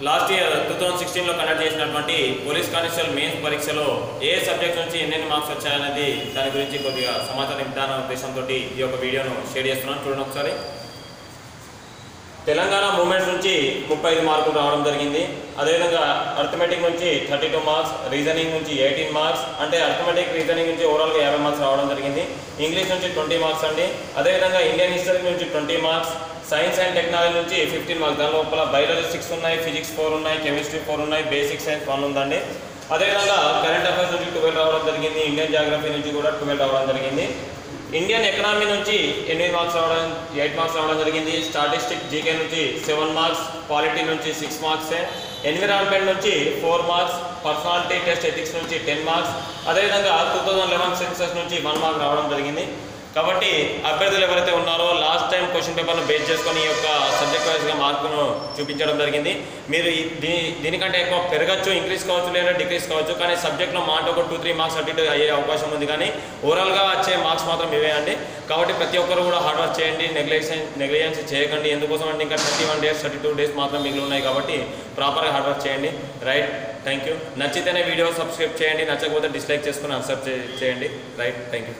Last year 2016లో conduct చేసినటువంటి police constable mains పరీక్షలో ఏ subject నుంచి ఎన్ని మార్క్స్ వచ్చాయనేది దాని గురించి కొద్దిగా సమాచారం ఇద్దాన ఉద్దేశంతో ఈ యొక్క వీడియోను షేర్ చేస్తున్నాను. చూడండి ఒకసారి. తెలంగాణ మూమెంట్స్ నుంచి 35 మార్కులు రావడం జరిగింది. అదేవిధంగా అర్థమెటిక్ నుంచి 32 మార్క్స్, రీజనింగ్ నుంచి 18 మార్క్స్, అంటే అర్థమెటిక్ రీజనింగ్ నుంచి ఓవరాల్గా 50 మార్క్స్ రావడం జరిగింది. ఇంగ్లీష్ నుంచి 20 మార్క్స్ అండి. అదేవిధంగా ఇండియన్ హిస్టరీ నుంచి 20 మార్క్స్, సైన్స్ అండ్ టెక్నాలజీ నుంచి 15 మార్క్స్. దాని లోపల బయాలజీ 6 ఉన్నాయి, ఫిజిక్స్ 4 ఉన్నాయి, కెమిస్ట్రీ 4 ఉన్నాయి, బేసిక్ సైన్స్ 1 ఉందండి. అదేవిధంగా కరెంట్ అఫైర్స్ నుంచి 12 రావడం జరిగింది. ఇండియన్ జాగ్రఫీ నుంచి కూడా 12 రావడం జరిగింది. ఇండియన్ ఎకనామీ నుంచి 8 మార్క్స్ రావడం జరిగింది. స్టాటిస్టిక్ జీకే నుంచి 7 మార్క్స్, పాలిటీ నుంచి 6 మార్క్స్, ఎన్విరాన్మెంట్ నుంచి 4 మార్క్స్, పర్సనాలిటీ టెస్ట్ ఎథిక్స్ నుంచి 10 మార్క్స్, అదేవిధంగా 2011 సెన్సస్ నుంచి 1 మార్క్ రావడం జరిగింది. కాబట్టి అభ్యర్థులు ఎవరైతే ఉన్నారో లాస్ట్ టైం క్వశ్చన్ పేపర్ను బేస్ చేసుకొని ఈ యొక్క సబ్జెక్ట్ వైజ్గా మార్కును చూపించడం జరిగింది. మీరు దీనికంటే ఎక్కువ పెరగచ్చు, ఇంక్రీజ్ కావచ్చు, లేదా డిక్రీజ్ కావచ్చు. కానీ సబ్జెక్ట్లో మాట ఒక 2-3 మార్క్స్ అటు ఇటు అయ్యే అవకాశం ఉంది. కానీ ఓవరాల్గా వచ్చే మార్క్స్ మాత్రం ఇవే అండి. కాబట్టి ప్రతి ఒక్కరు కూడా హార్డ్ వర్క్ చేయండి, నెగ్లిజెన్స్ చేయకండి. ఎందుకోసం అంటే ఇంకా 31 డేస్ 32 డేస్ మాత్రం మిగిలి ఉన్నాయి. కాబట్టి ప్రాపర్గా హార్డ్ వర్క్ చేయండి. Right, thank you. నచ్చితేనే వీడియో సబ్స్క్రైబ్ చేయండి, నచ్చకపోతే డిస్లైక్ చేసుకుని అన్సబ్స్క్రైబ్ చేయండి. Right, thank you.